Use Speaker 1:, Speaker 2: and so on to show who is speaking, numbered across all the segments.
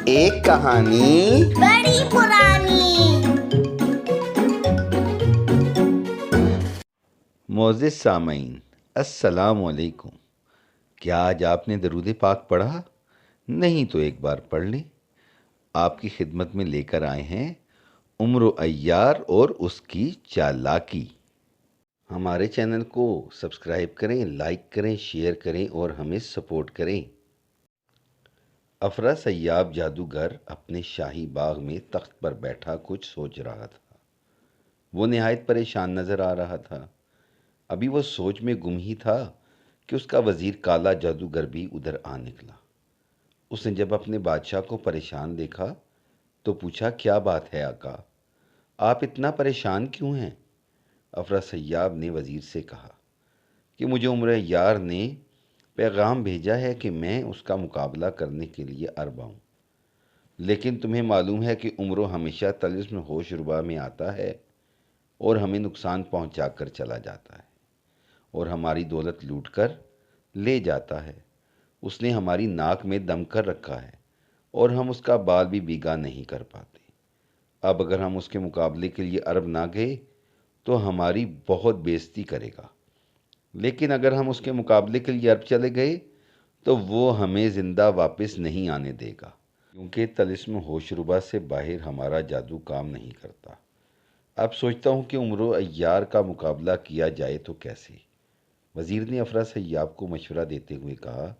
Speaker 1: ایک کہانی
Speaker 2: بڑی پرانی۔
Speaker 1: معزز سامعین، السلام علیکم۔ کیا آج آپ نے درود پاک پڑھا؟ نہیں تو ایک بار پڑھ لیں۔ آپ کی خدمت میں لے کر آئے ہیں عمر عیار اور اس کی چالاکی۔ ہمارے چینل کو سبسکرائب کریں، لائک کریں، شیئر کریں اور ہمیں سپورٹ کریں۔ افرا سیاب جادوگر اپنے شاہی باغ میں تخت پر بیٹھا کچھ سوچ رہا تھا۔ وہ نہایت پریشان نظر آ رہا تھا۔ ابھی وہ سوچ میں گم ہی تھا کہ اس کا وزیر کالا جادوگر بھی ادھر آ نکلا۔ اس نے جب اپنے بادشاہ کو پریشان دیکھا تو پوچھا، کیا بات ہے آقا؟ آپ اتنا پریشان کیوں ہیں؟ افرا سیاب نے وزیر سے کہا کہ مجھے عمر یار نے پیغام بھیجا ہے کہ میں اس کا مقابلہ کرنے کے لیے عرب آؤں، لیکن تمہیں معلوم ہے کہ عمرو ہمیشہ طلسم ہوش ربا میں آتا ہے اور ہمیں نقصان پہنچا کر چلا جاتا ہے اور ہماری دولت لوٹ کر لے جاتا ہے۔ اس نے ہماری ناک میں دم کر رکھا ہے اور ہم اس کا بال بھی بیگا نہیں کر پاتے۔ اب اگر ہم اس کے مقابلے کے لیے عرب نہ گئے تو ہماری بہت بےزتی کرے گا، لیکن اگر ہم اس کے مقابلے کے لیے عرب چلے گئے تو وہ ہمیں زندہ واپس نہیں آنے دے گا، کیونکہ طلسم ہوش ربا سے باہر ہمارا جادو کام نہیں کرتا۔ اب سوچتا ہوں کہ عمرو عیار کا مقابلہ کیا جائے تو کیسے؟ وزیر نے افرا سیاب کو مشورہ دیتے ہوئے کہا،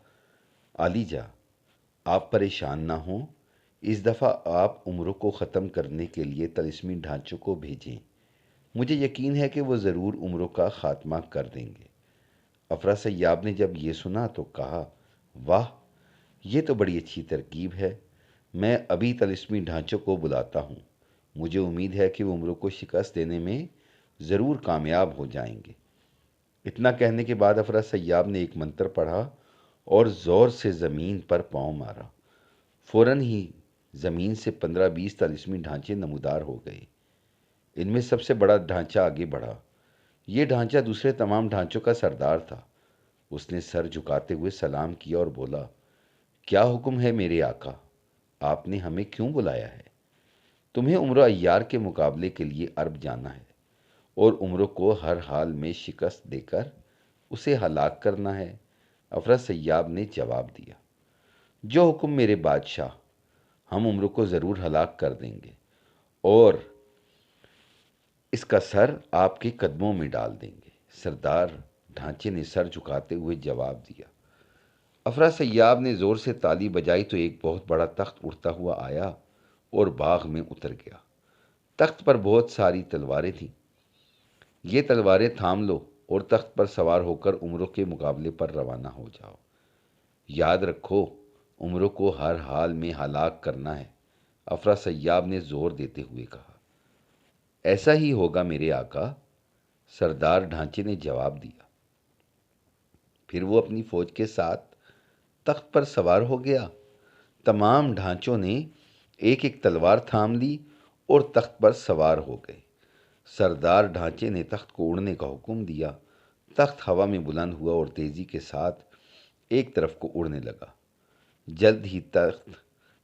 Speaker 1: عالی جا، آپ پریشان نہ ہوں۔ اس دفعہ آپ عمرو کو ختم کرنے کے لیے طلسمی ڈھانچوں کو بھیجیں۔ مجھے یقین ہے کہ وہ ضرور عمرو کا خاتمہ کر دیں گے۔ افرا سیاب نے جب یہ سنا تو کہا، واہ، یہ تو بڑی اچھی ترکیب ہے۔ میں ابھی طلسمی ڈھانچوں کو بلاتا ہوں۔ مجھے امید ہے کہ وہ عمرو کو شکست دینے میں ضرور کامیاب ہو جائیں گے۔ اتنا کہنے کے بعد افرا سیاب نے ایک منتر پڑھا اور زور سے زمین پر پاؤں مارا۔ فوراً ہی زمین سے 15-20 طلسمی ڈھانچے نمودار ہو گئے۔ ان میں سب سے بڑا ڈھانچہ آگے بڑھا۔ یہ ڈھانچہ دوسرے تمام ڈھانچوں کا سردار تھا۔ اس نے سر جھکاتے ہوئے سلام کیا اور بولا، کیا حکم ہے میرے آقا؟ آپ نے ہمیں کیوں بلایا ہے؟ تمہیں عمرو عیار کے مقابلے کے لیے عرب جانا ہے اور عمرو کو ہر حال میں شکست دے کر اسے ہلاک کرنا ہے۔ افرا سیاب نے جواب دیا، جو حکم میرے بادشاہ، ہم عمرو کو ضرور ہلاک کر دیں گے اور اس کا سر آپ کے قدموں میں ڈال دیں گے۔ سردار ڈھانچے نے سر جھکاتے ہوئے جواب دیا۔ افرا سیاب نے زور سے تالی بجائی تو ایک بہت بڑا تخت اڑتا ہوا آیا اور باغ میں اتر گیا۔ تخت پر بہت ساری تلواریں تھیں۔ یہ تلواریں تھام لو اور تخت پر سوار ہو کر عمرو کے مقابلے پر روانہ ہو جاؤ۔ یاد رکھو، عمرو کو ہر حال میں ہلاک کرنا ہے، افرا سیاب نے زور دیتے ہوئے کہا۔ ایسا ہی ہوگا میرے آقا، سردار ڈھانچے نے جواب دیا۔ پھر وہ اپنی فوج کے ساتھ تخت پر سوار ہو گیا۔ تمام ڈھانچوں نے ایک ایک تلوار تھام لی اور تخت پر سوار ہو گئے۔ سردار ڈھانچے نے تخت کو اڑنے کا حکم دیا۔ تخت ہوا میں بلند ہوا اور تیزی کے ساتھ ایک طرف کو اڑنے لگا۔ جلد ہی تخت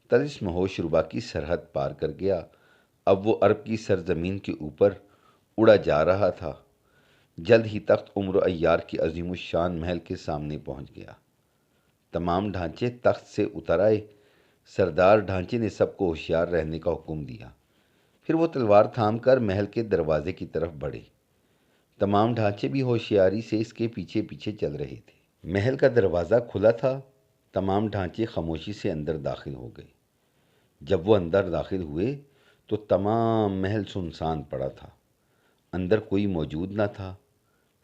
Speaker 1: طلسم ہوش ربا کی سرحد پار کر گیا۔ اب وہ عرب کی سرزمین کے اوپر اڑا جا رہا تھا۔ جلد ہی تخت عمرو عیار کی عظیم الشان محل کے سامنے پہنچ گیا۔ تمام ڈھانچے تخت سے اتر آئے۔ سردار ڈھانچے نے سب کو ہوشیار رہنے کا حکم دیا۔ پھر وہ تلوار تھام کر محل کے دروازے کی طرف بڑھے۔ تمام ڈھانچے بھی ہوشیاری سے اس کے پیچھے پیچھے چل رہے تھے۔ محل کا دروازہ کھلا تھا۔ تمام ڈھانچے خاموشی سے اندر داخل ہو گئے۔ جب وہ اندر داخل ہوئے تو تمام محل سنسان پڑا تھا۔ اندر کوئی موجود نہ تھا۔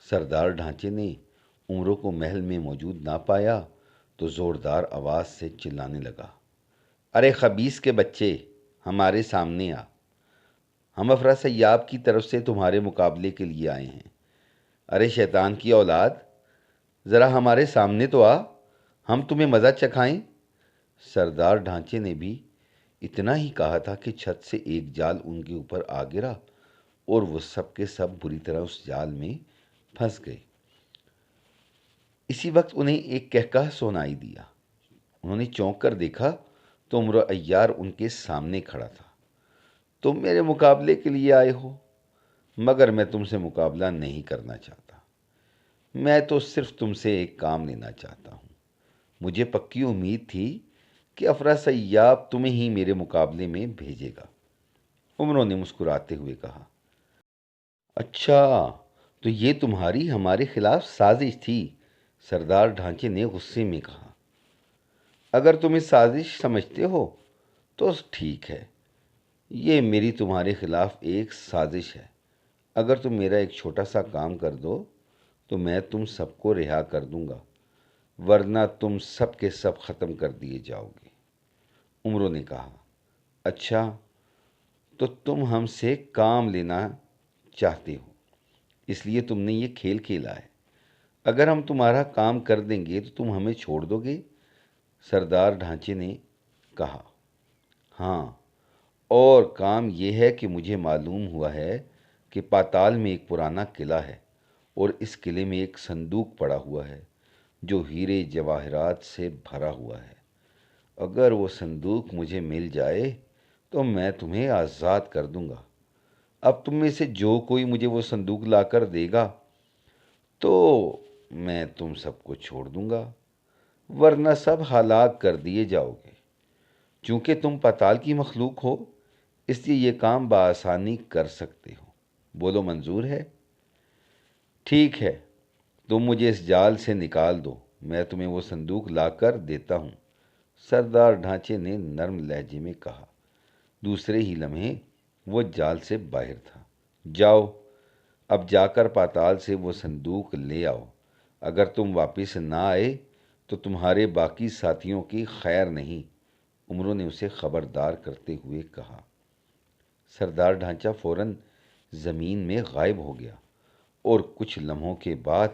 Speaker 1: سردار ڈھانچے نے عمرو کو محل میں موجود نہ پایا تو زوردار آواز سے چلانے لگا، ارے خبیث کے بچے، ہمارے سامنے آ۔ ہم افرا سیاب کی طرف سے تمہارے مقابلے کے لیے آئے ہیں۔ ارے شیطان کی اولاد، ذرا ہمارے سامنے تو آ، ہم تمہیں مزہ چکھائیں۔ سردار ڈھانچے نے بھی اتنا ہی کہا تھا کہ چھت سے ایک جال ان کے اوپر آ گرا اور وہ سب کے سب بری طرح اس جال میں پھنس گئے۔ اسی وقت انہیں ایک کہکہا سنائی دیا۔ انہوں نے چونک کر دیکھا تو عمر عیار ان کے سامنے کھڑا تھا۔ تم میرے مقابلے کے لیے آئے ہو، مگر میں تم سے مقابلہ نہیں کرنا چاہتا۔ میں تو صرف تم سے ایک کام لینا چاہتا ہوں۔ مجھے پکی امید تھی کہ افراسیاب تمہیں ہی میرے مقابلے میں بھیجے گا۔ عمروں نے مسکراتے ہوئے کہا، اچھا، تو یہ تمہاری ہمارے خلاف سازش تھی؟ سردار ڈھانچے نے غصے میں کہا۔ اگر تم اس سازش سمجھتے ہو تو ٹھیک ہے، یہ میری تمہارے خلاف ایک سازش ہے۔ اگر تم میرا ایک چھوٹا سا کام کر دو تو میں تم سب کو رہا کر دوں گا، ورنہ تم سب کے سب ختم کر دیے جاؤ گے۔ عمروں نے کہا، اچھا، تو تم ہم سے کام لینا چاہتے ہو، اس لیے تم نے یہ کھیل کھیلا ہے۔ اگر ہم تمہارا کام کر دیں گے تو تم ہمیں چھوڑ دو گے؟ سردار ڈھانچے نے کہا، ہاں، اور کام یہ ہے کہ مجھے معلوم ہوا ہے کہ پاتال میں ایک پرانا قلعہ ہے، اور اس قلعے میں ایک صندوق پڑا ہوا ہے جو ہیرے جواہرات سے بھرا ہوا ہے۔ اگر وہ صندوق مجھے مل جائے تو میں تمہیں آزاد کر دوں گا۔ اب تم میں سے جو کوئی مجھے وہ صندوق لا کر دے گا تو میں تم سب کو چھوڑ دوں گا، ورنہ سب ہلاک کر دیے جاؤ گے۔ چونکہ تم پاتال کی مخلوق ہو، اس لیے یہ کام بآسانی کر سکتے ہو۔ بولو، منظور ہے؟ ٹھیک ہے، تم مجھے اس جال سے نکال دو، میں تمہیں وہ صندوق لا کر دیتا ہوں، سردار ڈھانچے نے نرم لہجے میں کہا۔ دوسرے ہی لمحے وہ جال سے باہر تھا۔ جاؤ، اب جا کر پاتال سے وہ صندوق لے آؤ۔ اگر تم واپس نہ آئے تو تمہارے باقی ساتھیوں کی خیر نہیں، عمروں نے اسے خبردار کرتے ہوئے کہا۔ سردار ڈھانچہ فوراً زمین میں غائب ہو گیا اور کچھ لمحوں کے بعد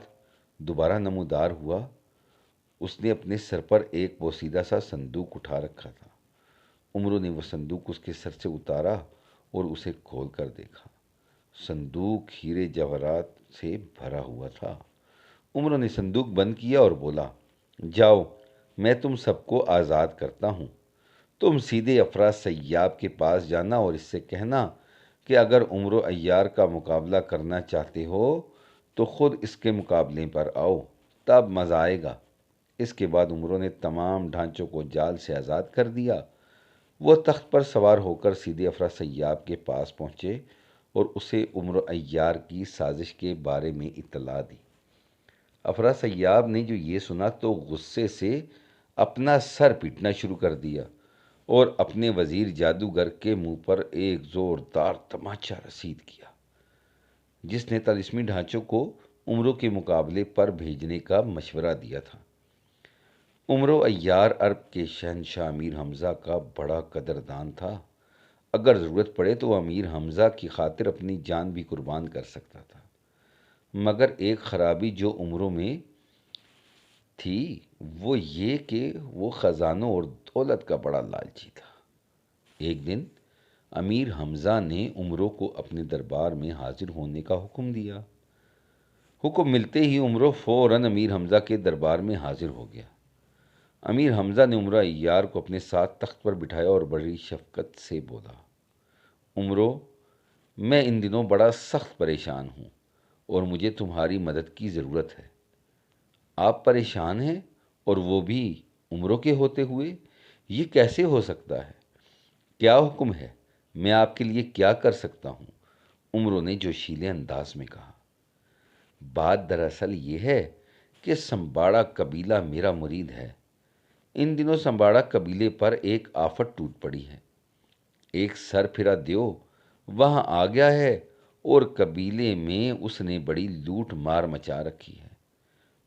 Speaker 1: دوبارہ نمودار ہوا۔ اس نے اپنے سر پر ایک پوشیدہ سا صندوق اٹھا رکھا تھا۔ عمروں نے وہ صندوق اس کے سر سے اتارا اور اسے کھول کر دیکھا۔ صندوق ہیرے جواہرات سے بھرا ہوا تھا۔ عمروں نے صندوق بند کیا اور بولا، جاؤ، میں تم سب کو آزاد کرتا ہوں۔ تم سیدھے افراسیاب کے پاس جانا اور اس سے کہنا کہ اگر عمر عیار کا مقابلہ کرنا چاہتے ہو تو خود اس کے مقابلے پر آؤ، تب مزہ آئے گا۔ اس کے بعد عمروں نے تمام ڈھانچوں کو جال سے آزاد کر دیا۔ وہ تخت پر سوار ہو کر سیدھے افراسیاب کے پاس پہنچے اور اسے عمر عیار کی سازش کے بارے میں اطلاع دی۔ افراسیاب نے جو یہ سنا تو غصے سے اپنا سر پیٹنا شروع کر دیا اور اپنے وزیر جادوگر کے منہ پر ایک زوردار تماچا رسید کیا، جس نے طلسمی ڈھانچوں کو عمروں کے مقابلے پر بھیجنے کا مشورہ دیا تھا۔ عمرو عیار عرب کے شہنشاہ امیر حمزہ کا بڑا قدردان تھا۔ اگر ضرورت پڑے تو وہ امیر حمزہ کی خاطر اپنی جان بھی قربان کر سکتا تھا، مگر ایک خرابی جو عمروں میں تھی وہ یہ کہ وہ خزانوں اور دولت کا بڑا لالچی تھا۔ ایک دن امیر حمزہ نے عمروں کو اپنے دربار میں حاضر ہونے کا حکم دیا۔ حکم ملتے ہی عمروں فوراً امیر حمزہ کے دربار میں حاضر ہو گیا۔ امیر حمزہ نے عمر عیار کو اپنے ساتھ تخت پر بٹھایا اور بڑی شفقت سے بولا، عمروں، میں ان دنوں بڑا سخت پریشان ہوں اور مجھے تمہاری مدد کی ضرورت ہے۔ آپ پریشان ہیں اور وہ بھی عمروں کے ہوتے ہوئے؟ یہ کیسے ہو سکتا ہے؟ کیا حکم ہے؟ میں آپ کے لیے کیا کر سکتا ہوں؟ عمروں نے جوشیلے انداز میں کہا۔ بات دراصل یہ ہے کہ سمباڑا قبیلہ میرا مرید ہے۔ ان دنوں سمباڑا قبیلے پر ایک آفت ٹوٹ پڑی ہے۔ ایک سر پھرا دیو وہاں آ گیا ہے اور قبیلے میں اس نے بڑی لوٹ مار مچا رکھی ہے۔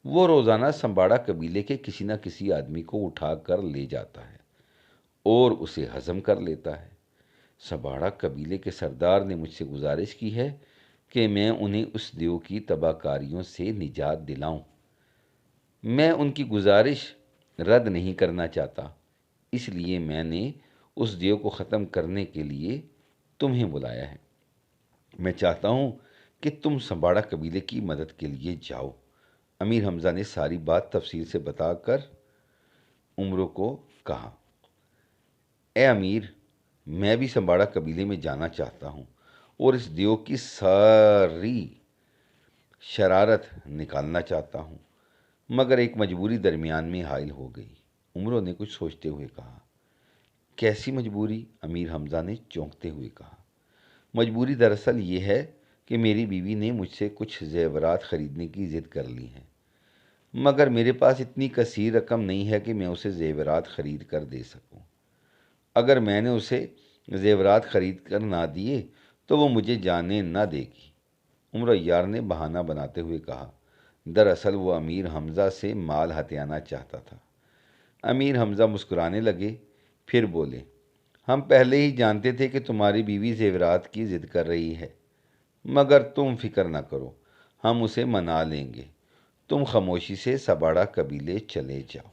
Speaker 1: وہ روزانہ سمباڑا قبیلے کے کسی نہ کسی آدمی کو اٹھا کر لے جاتا ہے اور اسے ہضم کر لیتا ہے۔ سمباڑا قبیلے کے سردار نے مجھ سے گزارش کی ہے کہ میں انہیں اس دیو کی تباہ کاریوں سے نجات دلاؤں۔ میں ان کی گزارش رد نہیں کرنا چاہتا، اس لیے میں نے اس دیو کو ختم کرنے کے لیے تمہیں بلایا ہے۔ میں چاہتا ہوں کہ تم سمباڑا قبیلے کی مدد کے لیے جاؤ۔ امیر حمزہ نے ساری بات تفصیل سے بتا کر عمروں کو کہا۔ اے امیر، میں بھی سمباڑا قبیلے میں جانا چاہتا ہوں اور اس دیو کی ساری شرارت نکالنا چاہتا ہوں، مگر ایک مجبوری درمیان میں حائل ہو گئی۔ عمروں نے کچھ سوچتے ہوئے کہا۔ کیسی مجبوری؟ امیر حمزہ نے چونکتے ہوئے کہا۔ مجبوری دراصل یہ ہے کہ میری بیوی نے مجھ سے کچھ زیورات خریدنے کی ضد کر لی ہے، مگر میرے پاس اتنی کثیر رقم نہیں ہے کہ میں اسے زیورات خرید کر دے سکوں۔ اگر میں نے اسے زیورات خرید کر نہ دیے تو وہ مجھے جانے نہ دے گی۔ عمر عیار نے بہانہ بناتے ہوئے کہا۔ دراصل وہ امیر حمزہ سے مال ہتھیانا چاہتا تھا۔ امیر حمزہ مسکرانے لگے، پھر بولے، ہم پہلے ہی جانتے تھے کہ تمہاری بیوی زیورات کی ضد کر رہی ہے، مگر تم فکر نہ کرو، ہم اسے منا لیں گے۔ تم خاموشی سے سباڑا قبیلے چلے جاؤ۔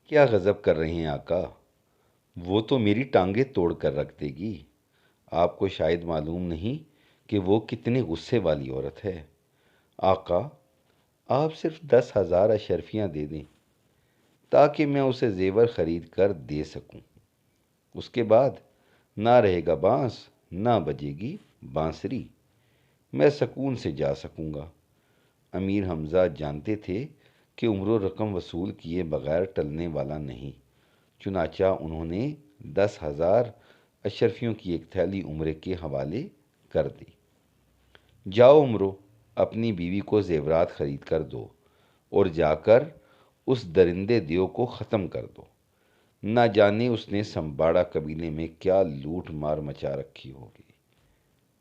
Speaker 1: کیا غضب کر رہے ہیں آقا؟ وہ تو میری ٹانگیں توڑ کر رکھ دے گی۔ آپ کو شاید معلوم نہیں کہ وہ کتنے غصے والی عورت ہے۔ آقا، آپ صرف 10,000 اشرفیاں دے دیں تاکہ میں اسے زیور خرید کر دے سکوں۔ اس کے بعد نہ رہے گا بانس، نہ بجے گی بانسری، میں سکون سے جا سکوں گا۔ امیر حمزہ جانتے تھے کہ عمرو رقم وصول کیے بغیر ٹلنے والا نہیں، چنانچہ انہوں نے 10,000 اشرفیوں کی ایک تھیلی عمرے کے حوالے کر دی۔ جاؤ عمرو، اپنی بیوی کو زیورات خرید کر دو اور جا کر اس درندے دیو کو ختم کر دو۔ نہ جانے اس نے سمباڑا قبیلے میں کیا لوٹ مار مچا رکھی ہوگی۔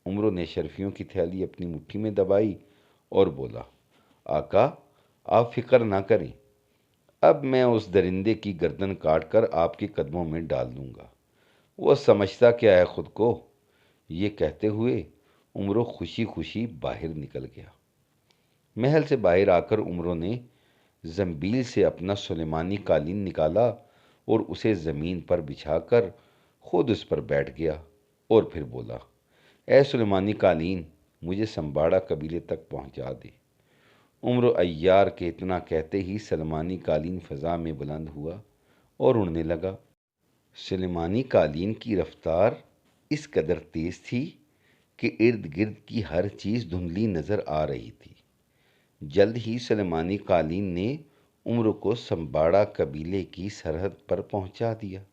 Speaker 1: عمرو نے اشرفیوں کی تھیلی اپنی مٹھی میں دبائی اور بولا، آقا، آپ فکر نہ کریں، اب میں اس درندے کی گردن کاٹ کر آپ کے قدموں میں ڈال دوں گا، وہ سمجھتا کیا ہے خود کو۔ یہ کہتے ہوئے عمرو خوشی خوشی باہر نکل گیا۔ محل سے باہر آ کر عمرو نے زنبیل سے اپنا سلیمانی قالین نکالا اور اسے زمین پر بچھا کر خود اس پر بیٹھ گیا اور پھر بولا، اے سلیمانی قالین، مجھے سمباڑا قبیلے تک پہنچا دے۔ عمرو عیار کے اتنا کہتے ہی سلیمانی قالین فضا میں بلند ہوا اور اڑنے لگا۔ سلیمانی قالین کی رفتار اس قدر تیز تھی کہ ارد گرد کی ہر چیز دھندلی نظر آ رہی تھی۔ جلد ہی سلیمانی قالین نے عمرو کو سمباڑا قبیلے کی سرحد پر پہنچا دیا۔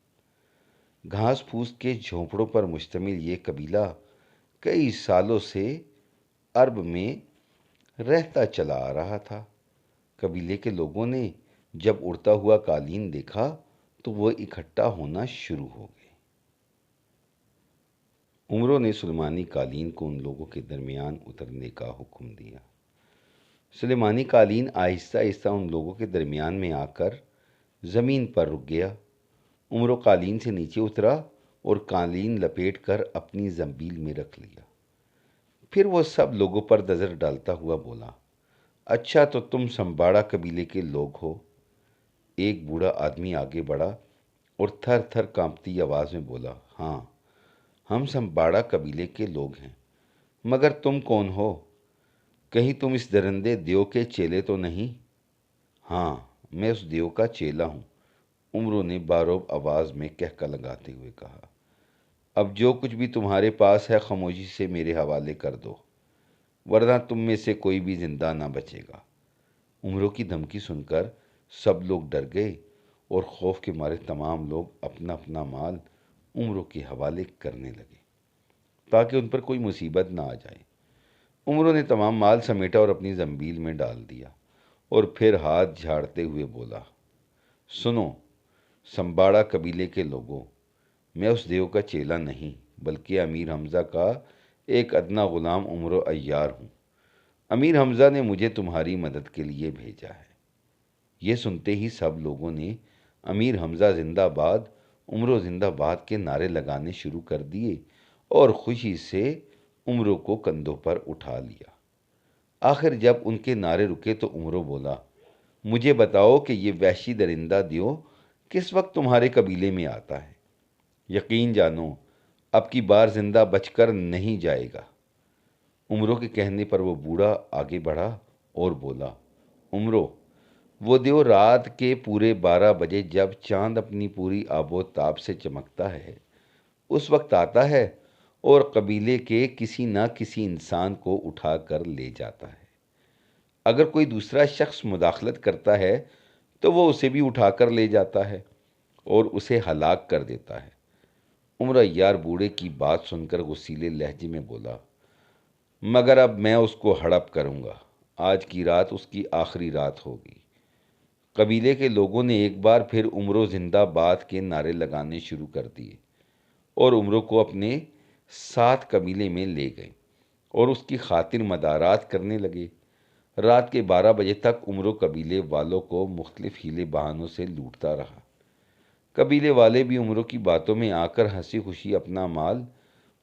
Speaker 1: گھاس پھوس کے جھونپڑوں پر مشتمل یہ قبیلہ کئی سالوں سے عرب میں رہتا چلا آ رہا تھا۔ قبیلے کے لوگوں نے جب اڑتا ہوا قالین دیکھا تو وہ اکٹھا ہونا شروع ہو گئے۔ عمرو نے سلیمانی قالین کو ان لوگوں کے درمیان اترنے کا حکم دیا۔ سلیمانی قالین آہستہ آہستہ ان لوگوں کے درمیان میں آ کر زمین پر رک گیا۔ عمرو قالین سے نیچے اترا اور قالین لپیٹ کر اپنی زنبیل میں رکھ لیا۔ پھر وہ سب لوگوں پر نظر ڈالتا ہوا بولا، اچھا تو تم سمباڑا قبیلے کے لوگ ہو؟ ایک بوڑھا آدمی آگے بڑھا اور تھر تھر کانپتی آواز میں بولا، ہاں، ہم سمباڑا قبیلے کے لوگ ہیں، مگر تم کون ہو؟ کہیں تم اس درندے دیو کے چیلے تو نہیں؟ ہاں، میں اس دیو کا چیلا ہوں، عمرو نے باروب آواز میں کہکا لگاتے ہوئے کہا۔ اب جو کچھ بھی تمہارے پاس ہے خاموشی سے میرے حوالے کر دو، ورنہ تم میں سے کوئی بھی زندہ نہ بچے گا۔ عمرو کی دھمکی سن کر سب لوگ ڈر گئے اور خوف کے مارے تمام لوگ اپنا اپنا مال عمرو کے حوالے کرنے لگے تاکہ ان پر کوئی مصیبت نہ آ جائے۔ عمرو نے تمام مال سمیٹا اور اپنی زنبیل میں ڈال دیا اور پھر ہاتھ جھاڑتے ہوئے بولا، سنو سمباڑا قبیلے کے لوگوں، میں اس دیو کا چیلا نہیں بلکہ امیر حمزہ کا ایک ادنا غلام عمرو عیار ہوں۔ امیر حمزہ نے مجھے تمہاری مدد کے لیے بھیجا ہے۔ یہ سنتے ہی سب لوگوں نے امیر حمزہ زندہ باد، عمرو زندہ باد کے نعرے لگانے شروع کر دیے اور خوشی سے عمرو کو کندھوں پر اٹھا لیا۔ آخر جب ان کے نعرے رکے تو عمرو بولا، مجھے بتاؤ کہ یہ وحشی درندہ دیو کس وقت تمہارے قبیلے میں آتا ہے؟ یقین جانو اب کی بار زندہ بچ کر نہیں جائے گا۔ عمرو کے کہنے پر وہ بوڑھا آگے بڑھا اور بولا، عمرو، وہ دیو رات کے پورے 12 بجے جب چاند اپنی پوری آب و تاب سے چمکتا ہے اس وقت آتا ہے اور قبیلے کے کسی نہ کسی انسان کو اٹھا کر لے جاتا ہے۔ اگر کوئی دوسرا شخص مداخلت کرتا ہے تو وہ اسے بھی اٹھا کر لے جاتا ہے اور اسے ہلاک کر دیتا ہے۔ عمر عیار بوڑھے کی بات سن کر غصیلے لہجے میں بولا، مگر اب میں اس کو ہڑپ کروں گا۔ آج کی رات اس کی آخری رات ہوگی۔ قبیلے کے لوگوں نے ایک بار پھر عمرو زندہ باد کے نعرے لگانے شروع کر دیے اور عمرو کو اپنے ساتھ قبیلے میں لے گئے اور اس کی خاطر مدارات کرنے لگے۔ رات کے 12 بجے تک عمرو قبیلے والوں کو مختلف ہیلے بہانوں سے لوٹتا رہا۔ قبیلے والے بھی عمرو کی باتوں میں آ کر ہنسی خوشی اپنا مال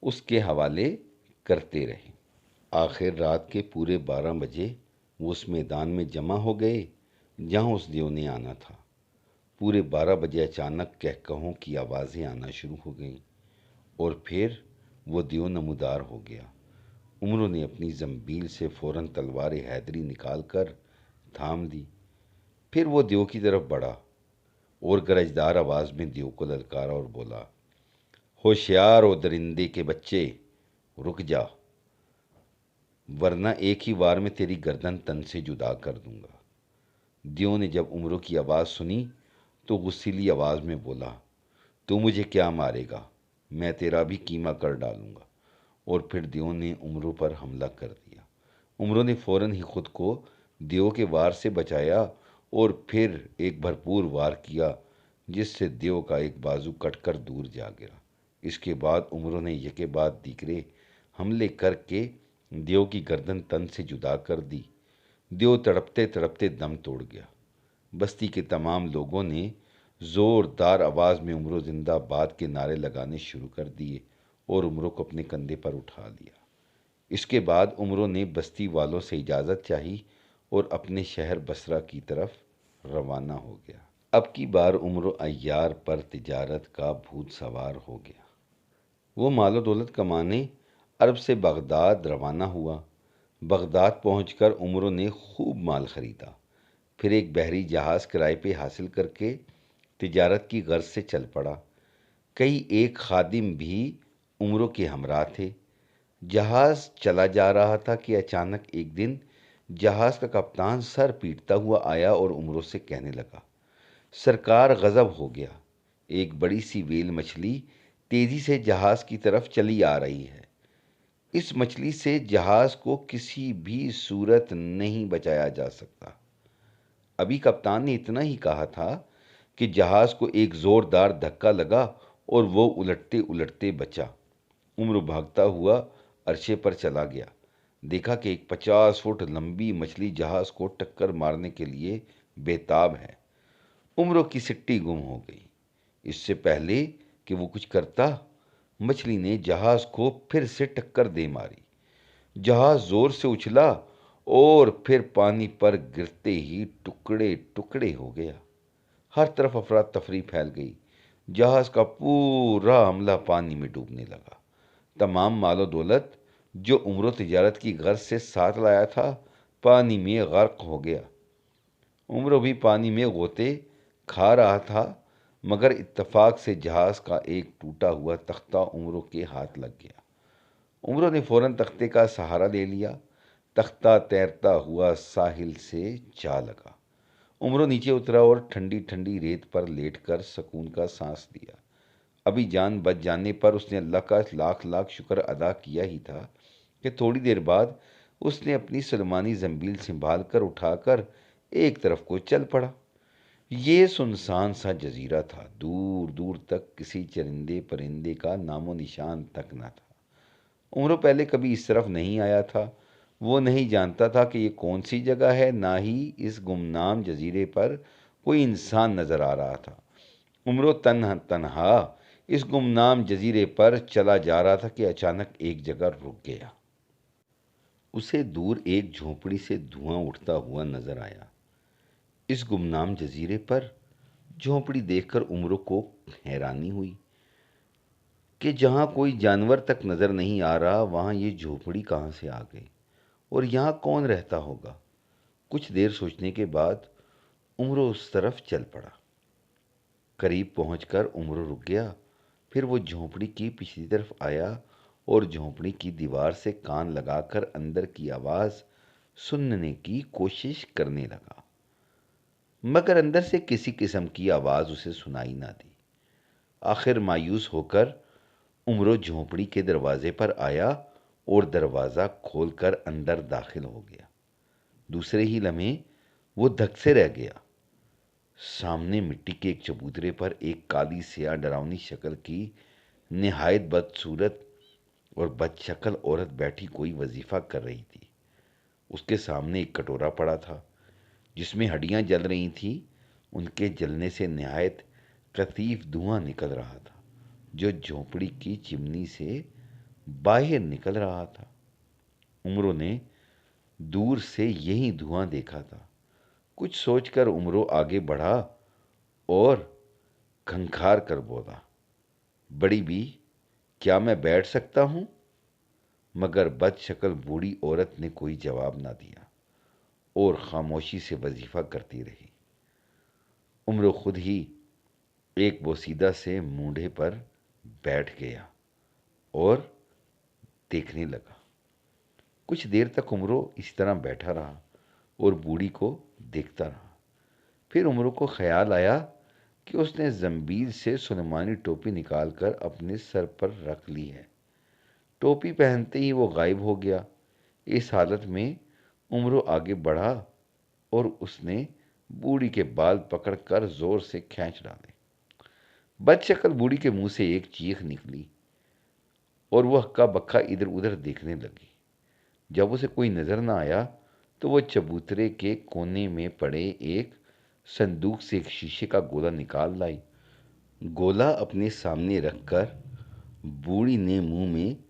Speaker 1: اس کے حوالے کرتے رہے۔ آخر رات کے پورے 12 بجے وہ اس میدان میں جمع ہو گئے جہاں اس دیو نے آنا تھا۔ پورے 12 بجے اچانک کہکہوں کی آوازیں آنا شروع ہو گئیں اور پھر وہ دیو نمودار ہو گیا۔ عمرو نے اپنی زنبیل سے فوراً تلوار حیدری نکال کر تھام دی۔ پھر وہ دیو کی طرف بڑھا اور گرجدار آواز میں دیو کو للکارا اور بولا، ہوشیار و درندے کے بچے، رک جا، ورنہ ایک ہی وار میں تیری گردن تن سے جدا کر دوں گا۔ دیو نے جب عمرو کی آواز سنی تو غصیلی آواز میں بولا، تو مجھے کیا مارے گا؟ میں تیرا بھی کیما کر ڈالوں گا۔ اور پھر دیو نے عمرو پر حملہ کر دیا۔ عمرو نے فوراً ہی خود کو دیو کے وار سے بچایا اور پھر ایک بھرپور وار کیا جس سے دیو کا ایک بازو کٹ کر دور جا گرا۔ اس کے بعد عمرو نے یکے بعد دیگرے حملے کر کے دیو کی گردن تن سے جدا کر دی۔ دیو تڑپتے تڑپتے دم توڑ گیا۔ بستی کے تمام لوگوں نے زوردار آواز میں عمرو زندہ باد کے نعرے لگانے شروع کر دیے اور عمرو کو اپنے کندھے پر اٹھا لیا۔ اس کے بعد عمرو نے بستی والوں سے اجازت چاہی اور اپنے شہر بصرہ کی طرف روانہ ہو گیا۔ اب کی بار عمرو عیار پر تجارت کا بھوت سوار ہو گیا۔ وہ مال و دولت کمانے عرب سے بغداد روانہ ہوا۔ بغداد پہنچ کر عمرو نے خوب مال خریدا، پھر ایک بحری جہاز کرائے پہ حاصل کر کے تجارت کی غرض سے چل پڑا۔ کئی ایک خادم بھی عمرو کے ہمراہ تھے۔ جہاز چلا جا رہا تھا کہ اچانک ایک دن جہاز کا کپتان سر پیٹتا ہوا آیا اور عمرو سے کہنے لگا، سرکار غضب ہو گیا، ایک بڑی سی ویل مچھلی تیزی سے جہاز کی طرف چلی آ رہی ہے۔ اس مچھلی سے جہاز کو کسی بھی صورت نہیں بچایا جا سکتا۔ ابھی کپتان نے اتنا ہی کہا تھا کہ جہاز کو ایک زوردار دھکا لگا اور وہ الٹتے الٹتے بچا۔ عمرو بھاگتا ہوا عرشے پر چلا گیا، دیکھا کہ ایک 50 فٹ لمبی مچھلی جہاز کو ٹکر مارنے کے لیے بےتاب ہے۔ عمرو کی سٹی گم ہو گئی۔ اس سے پہلے کہ وہ کچھ کرتا، مچھلی نے جہاز کو پھر سے ٹکر دے ماری۔ جہاز زور سے اچھلا اور پھر پانی پر گرتے ہی ٹکڑے ٹکڑے ہو گیا۔ ہر طرف افراتفری پھیل گئی۔ جہاز کا پورا عملہ پانی میں ڈوبنے لگا۔ تمام مال و دولت جو عمرو تجارت کی غرض سے ساتھ لایا تھا پانی میں غرق ہو گیا۔ عمرو بھی پانی میں غوطے کھا رہا تھا، مگر اتفاق سے جہاز کا ایک ٹوٹا ہوا تختہ عمرو کے ہاتھ لگ گیا۔ عمرو نے فوراً تختے کا سہارا لے لیا۔ تختہ تیرتا ہوا ساحل سے جا لگا۔ عمرو نیچے اترا اور ٹھنڈی ٹھنڈی ریت پر لیٹ کر سکون کا سانس لیا۔ ابھی جان بچ جانے پر اس نے اللہ کا لاکھ لاکھ شکر ادا کیا ہی تھا کہ تھوڑی دیر بعد اس نے اپنی سلمانی زنبیل سنبھال کر اٹھا کر ایک طرف کو چل پڑا۔ یہ سنسان سا جزیرہ تھا، دور دور تک کسی چرندے پرندے کا نام و نشان تک نہ تھا۔ عمرو پہلے کبھی اس طرف نہیں آیا تھا۔ وہ نہیں جانتا تھا کہ یہ کون سی جگہ ہے، نہ ہی اس گمنام جزیرے پر کوئی انسان نظر آ رہا تھا۔ عمرو تنہا اس گمنام جزیرے پر چلا جا رہا تھا کہ اچانک ایک جگہ رک گیا۔ اسے دور ایک جھونپڑی سے دھواں اٹھتا ہوا نظر آیا۔ اس گمنام جزیرے پر جھونپڑی دیکھ کر عمرو کو حیرانی ہوئی کہ جہاں کوئی جانور تک نظر نہیں آ رہا وہاں یہ جھونپڑی کہاں سے آ گئی اور یہاں کون رہتا ہوگا۔ کچھ دیر سوچنے کے بعد عمرو اس طرف چل پڑا۔ قریب پہنچ کر عمرو رک گیا، پھر وہ جھونپڑی کی پچھلی طرف آیا اور جھونپڑی کی دیوار سے کان لگا کر اندر کی آواز سننے کی کوشش کرنے لگا، مگر اندر سے کسی قسم کی آواز اسے سنائی نہ دی۔ آخر مایوس ہو کر عمرو جھونپڑی کے دروازے پر آیا اور دروازہ کھول کر اندر داخل ہو گیا۔ دوسرے ہی لمحے وہ دھک سے رہ گیا۔ سامنے مٹی کے ایک چبوترے پر ایک کالی سیاہ ڈراؤنی شکل کی نہایت بدصورت اور بد شکل عورت بیٹھی کوئی وظیفہ کر رہی تھی۔ اس کے سامنے ایک کٹورا پڑا تھا جس میں ہڈیاں جل رہی تھیں۔ ان کے جلنے سے نہایت کثیف دھواں نکل رہا تھا جو جھونپڑی کی چمنی سے باہر نکل رہا تھا۔ عمرو نے دور سے یہی دھواں دیکھا تھا۔ کچھ سوچ کر عمرو آگے بڑھا اور کھنکھار کر بولا، بڑی بی، کیا میں بیٹھ سکتا ہوں؟ مگر بد شکل بوڑھی عورت نے کوئی جواب نہ دیا اور خاموشی سے وظیفہ کرتی رہی۔ عمرو خود ہی ایک بوسیدہ سے مونڈھے پر بیٹھ گیا اور دیکھنے لگا۔ کچھ دیر تک عمرو اس طرح بیٹھا رہا اور بوڑھی کو دیکھتا رہا۔ پھر عمرو کو خیال آیا کہ اس نے زنبیل سے سلیمانی ٹوپی نکال کر اپنے سر پر رکھ لی ہے۔ ٹوپی پہنتے ہی وہ غائب ہو گیا۔ اس حالت میں عمرو آگے بڑھا اور اس نے بوڑھی کے بال پکڑ کر زور سے کھینچ ڈالے۔ بد شکل بوڑھی کے منہ سے ایک چیخ نکلی اور وہ ہکا بکا ادھر ادھر دیکھنے لگی۔ جب اسے کوئی نظر نہ آیا تو وہ چبوترے کے کونے میں پڑے ایک صندوق سے ایک شیشے کا گولا نکال لائی۔ گولا اپنے سامنے رکھ کر بوڑھی نے منہ میں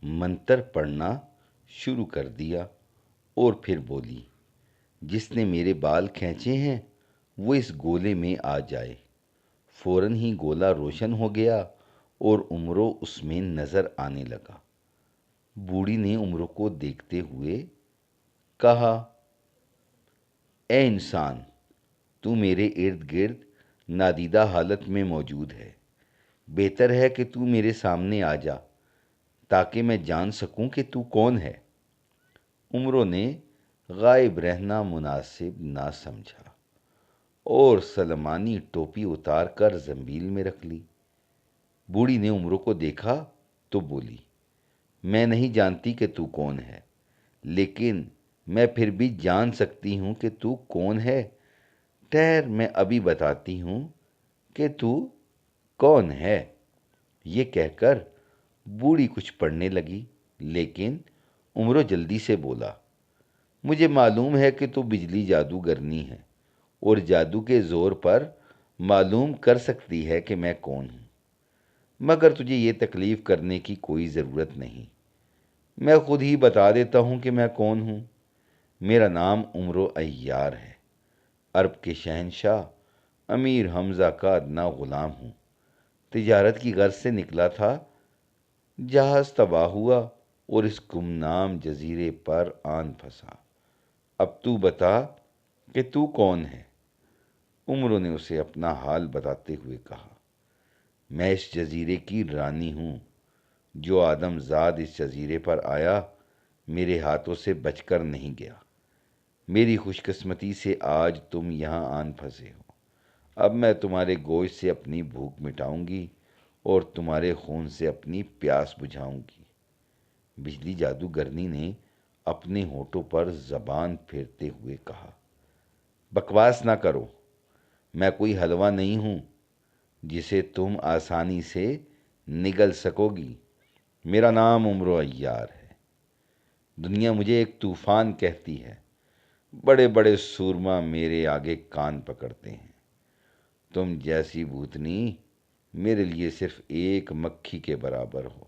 Speaker 1: منتر پڑھنا شروع کر دیا اور پھر بولی، جس نے میرے بال کھینچے ہیں وہ اس گولے میں آ جائے۔ فوراً ہی گولا روشن ہو گیا اور عمرو اس میں نظر آنے لگا۔ بوڑھی نے عمرو کو دیکھتے ہوئے کہا، اے انسان، تو میرے ارد گرد نادیدہ حالت میں موجود ہے۔ بہتر ہے کہ تو میرے سامنے آ جا تاکہ میں جان سکوں کہ تو کون ہے۔ عمرو نے غائب رہنا مناسب نہ سمجھا اور سلمانی ٹوپی اتار کر زنبیل میں رکھ لی۔ بوڑھی نے عمرو کو دیکھا تو بولی، میں نہیں جانتی کہ تو کون ہے، لیکن میں پھر بھی جان سکتی ہوں کہ تو کون ہے۔ ٹھہر، میں ابھی بتاتی ہوں کہ تو کون ہے۔ یہ کہہ کر بوڑھی کچھ پڑھنے لگی، لیکن عمرو جلدی سے بولا، مجھے معلوم ہے کہ تو بجلی جادوگرنی ہے اور جادو کے زور پر معلوم کر سکتی ہے کہ میں کون ہوں، مگر تجھے یہ تکلیف کرنے کی کوئی ضرورت نہیں۔ میں خود ہی بتا دیتا ہوں کہ میں کون ہوں۔ میرا نام عمرو عیار ہے، عرب کے شہنشاہ امیر حمزہ کا ادنا غلام ہوں۔ تجارت کی غرض سے نکلا تھا، جہاز تباہ ہوا اور اس گمنام جزیرے پر آن پھنسا۔ اب تو بتا کہ تو کون ہے؟ عمرو نے اسے اپنا حال بتاتے ہوئے کہا، میں اس جزیرے کی رانی ہوں۔ جو آدم زاد اس جزیرے پر آیا میرے ہاتھوں سے بچ کر نہیں گیا۔ میری خوش قسمتی سے آج تم یہاں آن پھنسے ہو۔ اب میں تمہارے گوشت سے اپنی بھوک مٹاؤں گی اور تمہارے خون سے اپنی پیاس بجھاؤں گی۔ بجلی جادوگرنی نے اپنے ہونٹوں پر زبان پھیرتے ہوئے کہا، بکواس نہ کرو، میں کوئی حلوہ نہیں ہوں جسے تم آسانی سے نگل سکو گی۔ میرا نام عمرو عیار ہے۔ دنیا مجھے ایک طوفان کہتی ہے۔ بڑے بڑے سورما میرے آگے کان پکڑتے ہیں۔ تم جیسی بھوتنی میرے لیے صرف ایک مکھی کے برابر ہو،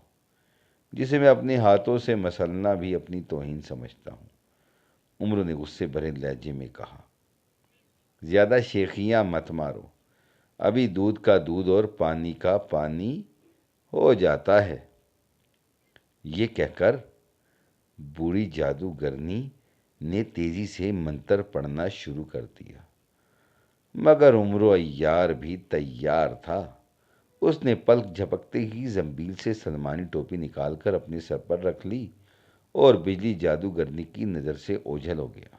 Speaker 1: جسے میں اپنے ہاتھوں سے مسلنا بھی اپنی توہین سمجھتا ہوں۔ عمرو نے غصے بھرے لہجے میں کہا، زیادہ شیخیاں مت مارو، ابھی دودھ کا دودھ اور پانی کا پانی ہو جاتا ہے۔ یہ کہہ کر بوڑھی جادوگرنی نے تیزی سے منتر پڑھنا شروع کر دیا۔ مگر عمر عیار بھی تیار تھا۔ اس نے پلک جھپکتے ہی زنبیل سے سلمانی ٹوپی نکال کر اپنے سر پر رکھ لی اور بجلی جادوگرنی کی نظر سے اوجھل ہو گیا۔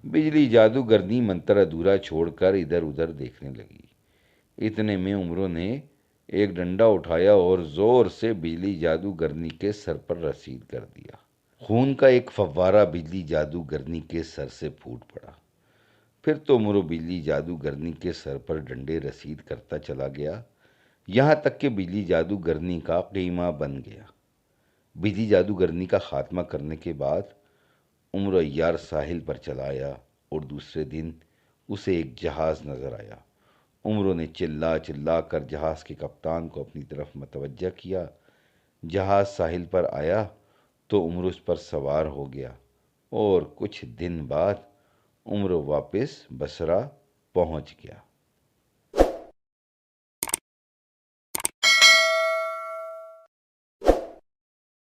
Speaker 1: بجلی جادوگرنی منتر ادھورا چھوڑ کر ادھر ادھر دیکھنے لگی۔ اتنے میں عمروں نے ایک ڈنڈا اٹھایا اور زور سے بجلی جادوگرنی کے سر پر رسید کر دیا۔ خون کا ایک فوارہ بجلی جادوگرنی کے سر سے پھوٹ پڑا۔ پھر تو عمرو بجلی جادوگرنی کے سر پر ڈنڈے رسید کرتا چلا گیا، یہاں تک کہ بجلی جادوگرنی کا قیمہ بن گیا۔ بجلی جادوگرنی کا خاتمہ کرنے کے بعد عمر عیار ساحل پر چلا آیا اور دوسرے دن اسے ایک جہاز نظر آیا۔ عمروں نے چلا چلا کر جہاز کے کپتان کو اپنی طرف متوجہ کیا۔ جہاز ساحل پر آیا تو عمرو اس پر سوار ہو گیا اور کچھ دن بعد عمرو واپس بصرہ پہنچ گیا۔